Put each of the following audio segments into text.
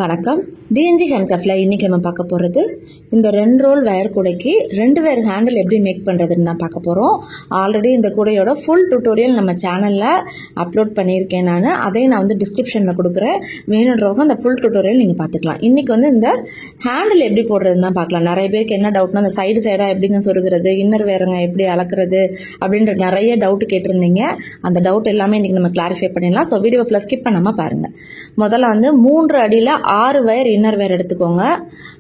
வணக்கம். டிஎன்ஜி ஹேண்ட்கிராஃப்ட்ல இன்னைக்கு நம்ம பார்க்க போகிறது இந்த 2 ரோல் வயர் கூடைக்கு 2 வயர் ஹேண்டில் எப்படி மேக் பண்ணுறதுன்னு தான் பார்க்க போகிறோம். ஆல்ரெடி இந்த கூடையோட ஃபுல் டியூட்டோரியல் நம்ம சேனலில் அப்லோட் பண்ணியிருக்கேன். அதையும் நான் டிஸ்கிரிப்ஷனில் கொடுக்குறேன். வேணுன்றவங்க அந்த ஃபுல் டியூட்டோரியல் நீங்கள் பார்த்துக்கலாம். இன்றைக்கி இந்த ஹேண்டில் எப்படி போடுறதுன்னு தான் பார்க்கலாம். நிறைய பேருக்கு என்ன டவுட்னா அந்த சைடாக எப்படிங்க சொருகிறது, இன்னர் வேறுங்க எப்படி அளக்குறது அப்படின்ற நிறைய டவுட் கேட்டிருந்தீங்க. அந்த டவுட் எல்லாமே இன்றைக்கி நம்ம கிளாரிஃபை பண்ணிடலாம். ஸோ வீடியோ ஃபுல்லாக ஸ்கிப் பண்ணாமல் பாருங்கள். முதல்ல 3 அடியில் 6 வயர் இன்னர் வயர் எடுத்துக்கோங்க.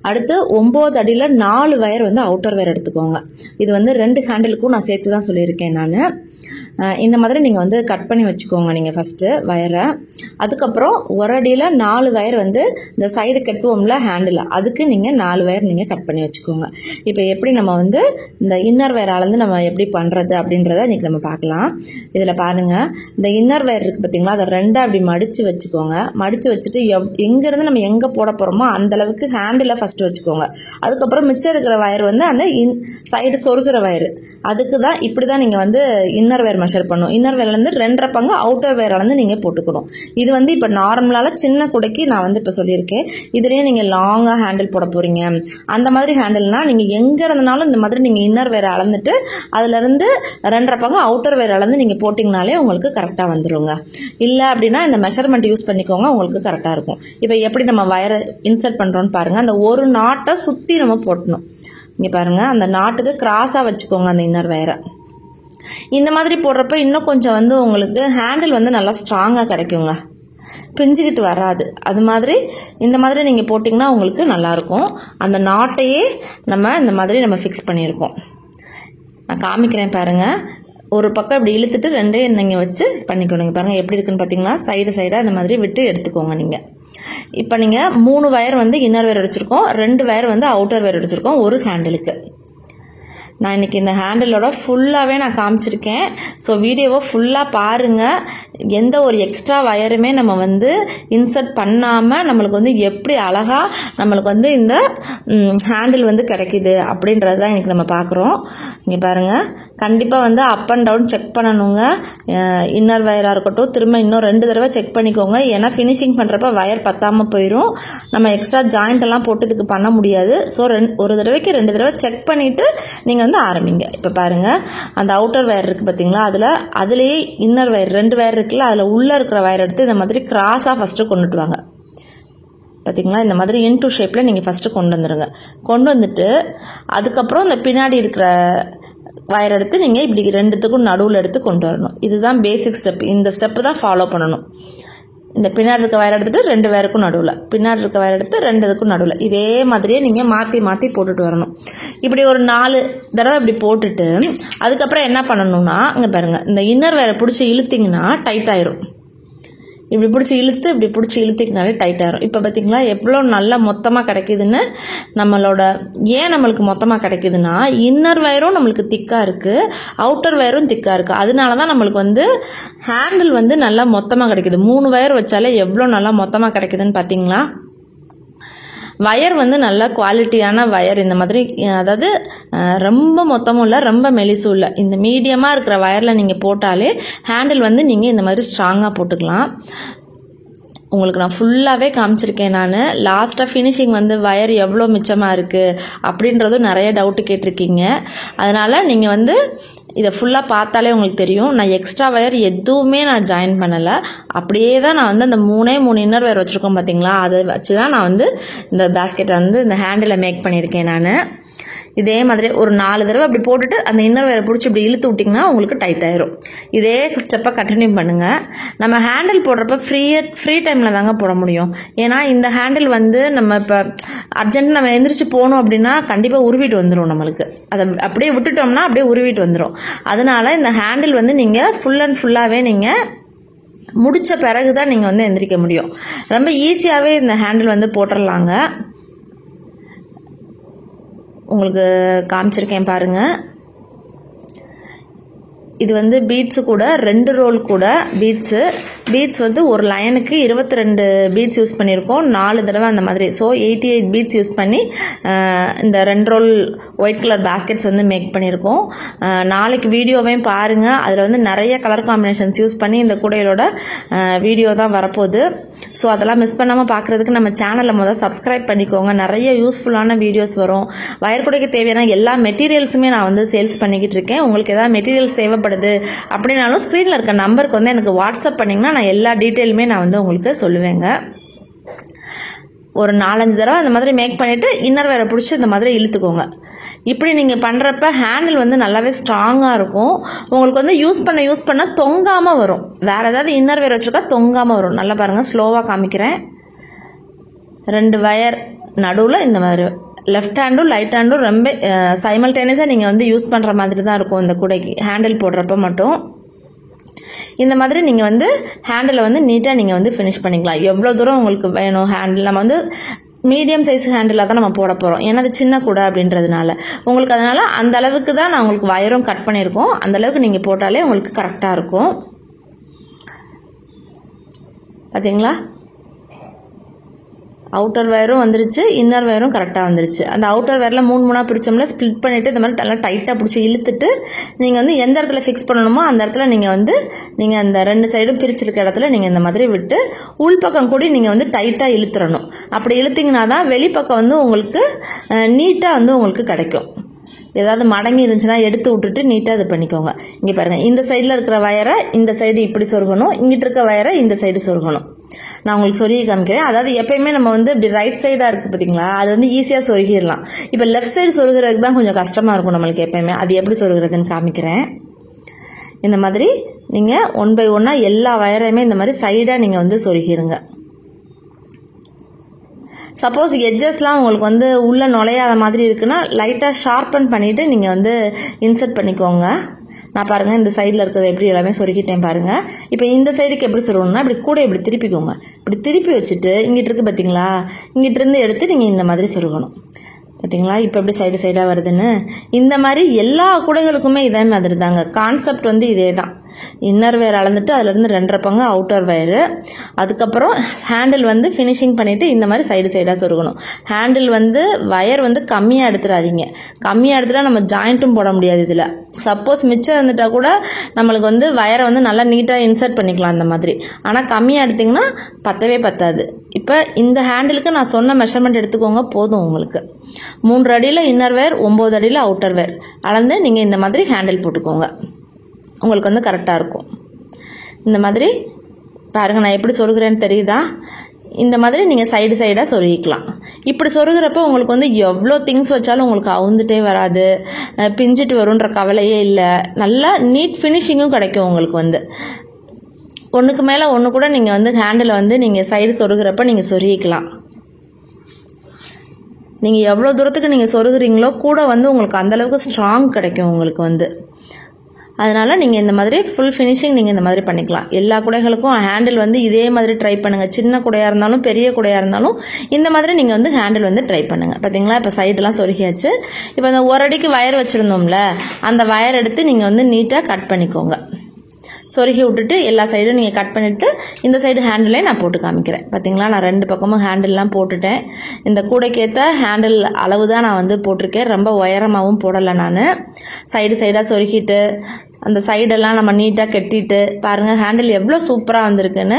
அடுத்து 9 அடியில் 4 வயர் அவுட்டர் வயர் எடுத்துக்கோங்க. இது 2 ஹேண்டிலுக்கும் நான் சேர்த்து தான் சொல்லியிருக்கேன். நான் இந்த மாதிரி நீங்கள் கட் பண்ணி வச்சுக்கோங்க. நீங்கள் ஃபஸ்ட்டு வயரை, அதுக்கப்புறம் 1 அடியில் 4 வயர் இந்த சைடு கட்டுவோம்ல ஹேண்டில், அதுக்கு நீங்கள் 4 வயர் நீங்கள் கட் பண்ணி வச்சுக்கோங்க. இப்போ எப்படி நம்ம இந்த இன்னர் வயர் அளந்து நம்ம எப்படி பண்ணுறது அப்படின்றத இன்றைக்கி நம்ம பார்க்கலாம். இதில் பாருங்கள், இந்த இன்னர் வயர் இருக்குது பார்த்தீங்களா, அதை 2 அப்படி மடித்து வச்சுக்கோங்க. மடித்து வச்சுட்டு எங்கேருந்து நம்ம எங்கே போட போகிறோமோ அந்தளவுக்கு ஹேண்டில் ஃபஸ்ட்டு வச்சுக்கோங்க. அதுக்கப்புறம் மிச்சம் இருக்கிற வயர் அந்த சைடு சொருகிற வயர், அதுக்கு தான் இப்படி தான் நீங்கள் இன்னர் வயர் மெஷர் பண்ணும். இன்னர் வயர்லேருந்து 2.5 பங்கு அவுட்டர் வயர்லேருந்து நீங்கள் போட்டுக்கணும். இது இப்போ நார்மலான சின்ன கூடைக்கு நான் இப்போ சொல்லியிருக்கேன். இதுலேயே நீங்கள் லாங்காக ஹேண்டில் போட போகிறீங்க, அந்த மாதிரி ஹேண்டில்னால் நீங்கள் எங்கே இருந்தனாலும் இந்த மாதிரி நீங்கள் இன்னர் வயர் அளந்துட்டு அதுலேருந்து 2.5 பங்கு அவுட்டர் வயர் அளந்து நீங்கள் போட்டிங்கனாலே உங்களுக்கு கரெக்டாக வந்துடுங்க. இல்லை அப்படின்னா இந்த மெஷர்மெண்ட் யூஸ் பண்ணிக்கோங்க, உங்களுக்கு கரெக்டாக இருக்கும். இப்போ எப்படி நம்ம வயரை இன்சர்ட் பண்ணுறோன்னு பாருங்கள். அந்த ஒரு நாட்டை சுற்றி நம்ம போட்டணும். இங்கே பாருங்கள், அந்த நாட்டுக்கு கிராஸாக வச்சுக்கோங்க அந்த இன்னர் வயரை. இந்த மாதிரி போடுறப்ப இன்னும் கொஞ்சம் உங்களுக்கு ஹேண்டில் நல்லா ஸ்ட்ராங்காக கிடைக்குங்க, பிஞ்சுக்கிட்டு வராது. அது மாதிரி இந்த மாதிரி நீங்கள் போட்டிங்கன்னா உங்களுக்கு நல்லாயிருக்கும். அந்த நாட்டையே நம்ம இந்த மாதிரி நம்ம ஃபிக்ஸ் பண்ணியிருக்கோம். நான் காமிக்கிறேன் பாருங்கள். ஒரு பக்கம் இப்படி இழுத்துட்டு 2 நீங்கள் வச்சு பண்ணிக்கணும். பாருங்கள் எப்படி இருக்குன்னு பார்த்தீங்கன்னா, சைடாக இந்த மாதிரி விட்டு எடுத்துக்கோங்க. நீங்கள் இப்போ நீங்கள் 3 வயர் இன்னர் வயர் அடிச்சிருக்கோம், 2 வயர் அவுட்டர் வயர் அடிச்சிருக்கோம் ஒரு ஹேண்டிலுக்கு. நான் இன்றைக்கி இந்த ஹேண்டிலோட ஃபுல்லாகவே நான் காமிச்சிருக்கேன். ஸோ வீடியோவை ஃபுல்லாக பாருங்கள். எந்த ஒரு எக்ஸ்ட்ரா வயருமே நம்ம இன்சர்ட் பண்ணாமல் நம்மளுக்கு எப்படி அழகாக நம்மளுக்கு இந்த ஹேண்டில் கிடைக்குது அப்படின்றது தான் இன்றைக்கி நம்ம பார்க்குறோம். இங்கே பாருங்கள், கண்டிப்பாக அப் அண்ட் டவுன் செக் பண்ணணுங்க. இன்னர் வயராக இருக்கட்டும், திரும்ப இன்னும் 2 தடவை செக் பண்ணிக்கோங்க. ஏன்னா ஃபினிஷிங் பண்ணுறப்ப வயர் பத்தாமல் போயிடும். நம்ம எக்ஸ்ட்ரா ஜாயிண்ட் எல்லாம் போட்டு இதுக்கு பண்ண முடியாது. ஸோ ஒரு தடவைக்கு 2 தடவை செக் பண்ணிவிட்டு நீங்கள் ஆரம்பிங்க. இப்போ பாருங்கள், அந்த அவுட்டர் வயர் இருக்குது பார்த்தீங்களா, அதுலேயே இன்னர் வயர் 2 வயர் இருக்குல்ல, அதில் உள்ளே இருக்கிற வயர் எடுத்து இந்த மாதிரி கிராஸாக ஃபஸ்ட்டு கொண்டுட்டு வாங்க. பார்த்தீங்களா, இந்த மாதிரி இன்டூ ஷேப்பில் நீங்கள் ஃபஸ்ட்டு கொண்டு வந்துடுங்க. கொண்டு வந்துட்டு அதுக்கப்புறம் இந்த பின்னாடி இருக்கிற வயர் எடுத்து நீங்கள் இப்படி 2த்துக்கும் நடுவில் எடுத்து கொண்டு வரணும். இதுதான் பேசிக் ஸ்டெப். இந்த ஸ்டெப்பு தான் ஃபாலோ பண்ணணும். இந்த பின்னாடி இருக்க வயர் எடுத்துட்டு 2 வயருக்கும் நடுவில், பின்னாடி இருக்க வயர் எடுத்து 2க்கும் நடுவில், இதே மாதிரியே நீங்கள் மாற்றி போட்டுட்டு வரணும். இப்படி ஒரு 4 தடவை இப்படி போட்டுட்டு அதுக்கப்புறம் என்ன பண்ணணும்னா, இங்கே பாருங்கள், இந்த இன்னர் வயரை பிடிச்சி இழுத்திங்கன்னா டைட் ஆயிரும். இப்படி பிடிச்சி இழுத்திங்கனாலே டைட் ஆயிரும். இப்போ பார்த்தீங்களா எவ்வளோ நல்லா மொத்தமாக கிடைக்குதுன்னு. நம்மளுக்கு மொத்தமாக கிடைக்குதுன்னா இன்னர் வயரும் நம்மளுக்கு திக்காக இருக்குது, அவுட்டர் வயரும் திக்காக இருக்குது. அதனால தான் நம்மளுக்கு ஹேண்டில் நல்லா மொத்தமாக கிடைக்குது. 3 வயர் வச்சாலே எவ்வளோ நல்லா மொத்தமாக கிடைக்குதுன்னு பார்த்தீங்களா. வயர் நல்ல குவாலிட்டியான வயர். இந்த மாதிரி அதாவது ரொம்ப மொத்தமும் இல்லை, ரொம்ப மெலிசும் இல்லை, இந்த மீடியமாக இருக்கிற வயரில் நீங்கள் போட்டாலே ஹேண்டில் நீங்கள் இந்த மாதிரி ஸ்ட்ராங்காக போட்டுக்கலாம். உங்களுக்கு நான் ஃபுல்லாகவே காமிச்சிருக்கேன். நான் லாஸ்ட்டாக ஃபினிஷிங் வயர் எவ்வளோ மிச்சமாக இருக்குது அப்படின்றதும் நிறைய டவுட்டு கேட்டிருக்கீங்க. அதனால் நீங்கள் இதை ஃபுல்லாக பார்த்தாலே உங்களுக்கு தெரியும். நான் எக்ஸ்ட்ரா வயர் எதுவுமே நான் ஜாயின் பண்ணலை. அப்படியே தான் நான் அந்த 3 இன்னர் வயர் வச்சுருக்கோம் பார்த்தீங்களா, அதை வச்சு தான் நான் இந்த பேஸ்கெட்டை இந்த ஹேண்டில் மேக் பண்ணியிருக்கேன். நான் இதே மாதிரி ஒரு 4 தடவை அப்படி போட்டுட்டு அந்த இன்னர் வயரை பிடிச்சி இப்படி இழுத்து விட்டிங்கன்னா உங்களுக்கு டைட் ஆயிரும். இதே ஸ்டெப்பை கண்டினியூ பண்ணுங்கள். நம்ம ஹேண்டில் போடுறப்ப ஃப்ரீ டைமில் தாங்க போட முடியும். ஏன்னா இந்த ஹேண்டில் நம்ம இப்போ அர்ஜென்ட் நம்ம எந்திரிச்சு போகணும் அப்படின்னா கண்டிப்பாக உருவிட்டு வந்துடும். நம்மளுக்கு அதை அப்படியே விட்டுட்டோம்னா அப்படியே உருவிட்டு வந்துடும். அதனால இந்த ஹேண்டில் நீங்கள் ஃபுல் அண்ட் ஃபுல்லாகவே நீங்கள் முடித்த பிறகு தான் நீங்கள் எந்திரிக்க முடியும். ரொம்ப ஈஸியாகவே இந்த ஹேண்டில் போட்டுடலாங்க. உங்களுக்கு காமிச்சிருக்கேன் பாருங்கள். இது வந்து பீட்ஸு கூட 2 ரோல் கூட பீட்ஸ் வந்து ஒரு லைனுக்கு 22 பீட்ஸ் யூஸ் பண்ணியிருக்கோம் 4 தடவை அந்த மாதிரி. ஸோ 88 பீட்ஸ் யூஸ் பண்ணி இந்த 2 ரோல் ஒயிட் கலர் பேஸ்கெட்ஸ் வந்து மேக் பண்ணியிருக்கோம். நாளைக்கு வீடியோவையும் பாருங்கள். அதில் வந்து நிறைய கலர் காம்பினேஷன்ஸ் யூஸ் பண்ணி இந்த கூடைகளோட வீடியோ தான் வரப்போகுது. ஸோ அதெல்லாம் மிஸ் பண்ணாமல் பார்க்குறதுக்கு நம்ம சேனலை முதல்ல சப்ஸ்கிரைப் பண்ணிக்கோங்க. நிறைய யூஸ்ஃபுல்லான வீடியோஸ் வரும். வயர்கூடைக்கு தேவையான எல்லா மெட்டீரியல்ஸுமே நான் வந்து சேல்ஸ் பண்ணிக்கிட்டு இருக்கேன். உங்களுக்கு ஏதாவது மெட்டீரியல்ஸ் தேவைப்படுது அப்படின்னாலும் ஸ்க்ரீனில் இருக்க நம்பருக்கு வந்து எனக்கு வாட்ஸ்அப் பண்ணிங்கன்னா நான் எல்லா டீட்டெயிலுமே நான் வந்து உங்களுக்கு சொல்லுவேங்க. ஒரு 4-5 தடவை அந்த மாதிரி மேக் பண்ணிவிட்டு இன்னர் வேரை பிடிச்சி இந்த மாதிரி இழுத்துக்கோங்க. இப்படி நீங்கள் பண்ணுறப்ப ஹேண்டில் வந்து நல்லாவே ஸ்ட்ராங்காக இருக்கும். உங்களுக்கு வந்து யூஸ் பண்ண தொங்காமல் வரும். வேறு ஏதாவது இன்னர் வேர் வச்சுருக்கா தொங்காமல் வரும். நல்லா பாருங்கள், ஸ்லோவாக காமிக்கிறேன். 2 வயர் நடுவில் இந்த மாதிரி லெஃப்ட் ஹேண்டும் ரைட் ஹேண்டும் ரொம்ப சைமல்டேனியஸாக நீங்கள் வந்து யூஸ் பண்ணுற மாதிரி தான் இருக்கும். இந்த கூடைக்கு ஹேண்டில் போடுறப்ப மட்டும் இந்த மாதிரி நீங்கள் வந்து ஹேண்டில் வந்து நீட்டாக நீங்கள் வந்து ஃபினிஷ் பண்ணிக்கலாம். எவ்வளோ தூரம் உங்களுக்கு வேணும் ஹேண்டில், நம்ம வந்து மீடியம் சைஸ் ஹேண்டிலாக தான் நம்ம போட போகிறோம். ஏன்னா அது சின்ன கூடை அப்படின்றதுனால உங்களுக்கு அதனால் அந்த அளவுக்கு தான் நான் உங்களுக்கு வயரும் கட் பண்ணியிருக்கோம். அந்தளவுக்கு நீங்கள் போட்டாலே உங்களுக்கு கரெக்டாக இருக்கும். பார்த்தீங்களா, அவுட்டர் வயரும் வந்துருச்சு, இன்னர் வயரும் கரெக்டாக வந்துருச்சு. அந்த அவுட்டர் வயரில் 3 பிரிச்சோம்னா ஸ்ப்ளிட் பண்ணிவிட்டு இந்த மாதிரி நல்லா டைட்டாக பிடிச்சி இழுத்துட்டு நீங்கள் வந்து எந்த இடத்துல ஃபிக்ஸ் பண்ணணுமோ அந்த இடத்துல நீங்கள் அந்த 2 சைடும் பிரிச்சிருக்க இடத்துல நீங்கள் இந்த மாதிரி விட்டு உள்பக்கம் கூடி நீங்கள் வந்து டைட்டாக இழுத்துறணும். அப்படி இழுத்திங்கன்னா தான் வெளிப்பக்கம் வந்து உங்களுக்கு நீட்டாக வந்து உங்களுக்கு கிடைக்கும். ஏதாவது மடங்கி இருந்துச்சுன்னா எடுத்து விட்டுட்டு நீட்டாக இது பண்ணிக்கோங்க. இங்கே பாருங்கள், இந்த சைடில் இருக்கிற வயரை இந்த சைடு இப்படி சொருகணும், இங்கிட்டு இருக்க வயரை இந்த சைடு சொருகணும். நான் உங்களுக்கு சொருகி காமிக்கிறேன். அதாவது எப்பயுமே நம்ம வந்து இப்படி ரைட் சைடாக இருக்குது பார்த்தீங்களா, அது வந்து ஈஸியாக சொருகிடலாம். இப்போ லெஃப்ட் சைடு சொருகிறதுக்கு தான் கொஞ்சம் கஷ்டமாக இருக்கும் நம்மளுக்கு எப்பயுமே. அது எப்படி சொருகிறதுன்னு காமிக்கிறேன். இந்த மாதிரி நீங்கள் 1 by 1 எல்லா வயரையுமே இந்த மாதிரி சைடாக நீங்கள் வந்து சொருகிருங்க. சப்போஸ் எட்ஜஸ்லாம் உங்களுக்கு வந்து உள்ளே நுழையாத மாதிரி இருக்குன்னா லைட்டாக ஷார்பன் பண்ணிவிட்டு நீங்கள் வந்து இன்சர்ட் பண்ணிக்கோங்க. நான் பாருங்கள் இந்த சைடில் இருக்கிறது எப்படி எல்லாமே சொருக்கிட்டேன் பாருங்கள். இப்போ இந்த சைடுக்கு எப்படி சொருகணும்னா இப்படி கூட இப்படி திருப்பிக்கோங்க. இப்படி திருப்பி வச்சுட்டு இங்கிட்டு இருக்குது பார்த்தீங்களா, இங்கிட்டிருந்து எடுத்து நீங்கள் இந்த மாதிரி சொருகணும். பார்த்தீங்களா இப்போ எப்படி சைடாக வருதுன்னு. இந்த மாதிரி எல்லா கூடைகளுக்குமே இதே மாதிரி தாங்க. கான்செப்ட் வந்து இதே தான். இன்னர் வேர் அளந்துட்டு அதுலேருந்து 2.5 பங்கு அவுட்டர் வயரு, அதுக்கப்புறம் ஹேண்டில் வந்து ஃபினிஷிங் பண்ணிவிட்டு இந்த மாதிரி சைடாக சொருகணும். ஹேண்டில் வந்து வயர் வந்து கம்மியாக எடுத்துடாதீங்க. கம்மியாக எடுத்துட்டா நம்ம ஜாயிண்ட்டும் போட முடியாது. இதில் சப்போஸ் மிச்சம் இருந்துட்டால் கூட நம்மளுக்கு வந்து வயரை வந்து நல்லா நீட்டாக இன்சர்ட் பண்ணிக்கலாம் அந்த மாதிரி. ஆனால் கம்மியாக எடுத்திங்கன்னா பத்தவே பத்தாது. இப்போ இந்த ஹேண்டிலுக்கு நான் சொன்ன மெஷர்மெண்ட் எடுத்துக்கோங்க, போதும் உங்களுக்கு. 3 அடியில் இன்னர் வேர், 9 அடியில் அவுட்டர் வேர் அளந்து நீங்கள் இந்த மாதிரி ஹேண்டில் போட்டுக்கோங்க. உங்களுக்கு வந்து கரெக்டாக இருக்கும். இந்த மாதிரி பாருங்கள், நான் எப்படி சொருகிறேன்னு தெரியுதா. இந்த மாதிரி நீங்கள் சைடாக சொருகிக்கலாம். இப்படி சொருகிறப்ப உங்களுக்கு வந்து எவ்வளோ திங்ஸ் வச்சாலும் உங்களுக்கு அவுந்துட்டே வராது, பிஞ்சிட்டு வரும்ன்ற கவலையே இல்லை. நல்லா நீட் ஃபினிஷிங்கும் கிடைக்கும் உங்களுக்கு. வந்து ஒன்றுக்கு மேலே ஒன்று கூட நீங்கள் வந்து ஹேண்டில் வந்து நீங்கள் சைடு சொருகிறப்ப நீங்கள் சொருகிக்கலாம். நீங்கள் எவ்வளோ தூரத்துக்கு நீங்கள் சொருகிறீங்களோ கூட வந்து உங்களுக்கு அந்தளவுக்கு ஸ்ட்ராங் கிடைக்கும் உங்களுக்கு வந்து. அதனால் நீங்கள் இந்த மாதிரி ஃபுல் ஃபினிஷிங் நீங்கள் இந்த மாதிரி பண்ணிக்கலாம். எல்லா குடைகளுக்கும் ஹேண்டில் வந்து இதே மாதிரி ட்ரை பண்ணுங்கள். சின்ன குடையாக இருந்தாலும் பெரிய குடையாக இருந்தாலும் இந்த மாதிரி நீங்கள் வந்து ஹேண்டில் வந்து ட்ரை பண்ணுங்கள். பார்த்தீங்களா இப்போ சைடெலாம் சொருகியாச்சு. இப்போ அந்த 1 அடிக்கு வயர் வச்சுருந்தோம்ல, அந்த வயர் எடுத்து நீங்கள் வந்து நீட்டாக கட் பண்ணிக்கோங்க. சொருகி விட்டுட்டு எல்லா சைடும் நீங்கள் கட் பண்ணிவிட்டு இந்த சைடு ஹேண்டிலே நான் போட்டு காமிக்கிறேன். பார்த்தீங்களா, நான் 2 பக்கமும் ஹேண்டில்லாம் போட்டுட்டேன். இந்த கூடைக்கேற்ற ஹேண்டில் அளவு தான் நான் வந்து போட்டிருக்கேன். ரொம்ப உயரமாகவும் போடலை. நான் சைடாக சொருகிட்டு அந்த சைடெல்லாம் நம்ம நீட்டாக கட்டிட்டு பாருங்கள் ஹேண்டில் எவ்வளோ சூப்பராக வந்திருக்குன்னு.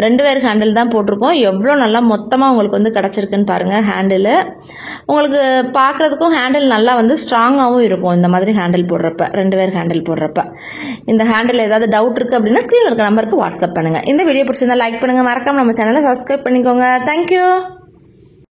2 வயர் ஹேண்டில் தான் போட்டிருக்கோம். எவ்வளோ நல்லா மொத்தமாக உங்களுக்கு வந்து கிடச்சிருக்குன்னு பாருங்கள். ஹேண்டில் உங்களுக்கு பார்க்குறதுக்கும் ஹேண்டில் நல்லா வந்து ஸ்ட்ராங்காகவும் இருக்கும் இந்த மாதிரி ஹேண்டில் போடுறப்ப, 2 வயர் ஹேண்டில் போடுறப்ப. இந்த ஹேண்டில் ஏதாவது டவுட் இருக்குது அப்படின்னா ஸ்க்ரீனில் இருக்க நம்பருக்கு வாட்ஸ்அப் பண்ணுங்கள். இந்த வீடியோ பிடிச்சிருந்தா லைக் பண்ணுங்கள், மறக்காமல் நம்ம சேனலை சப்ஸ்கிரைப் பண்ணிக்கோங்க. தேங்க்யூ.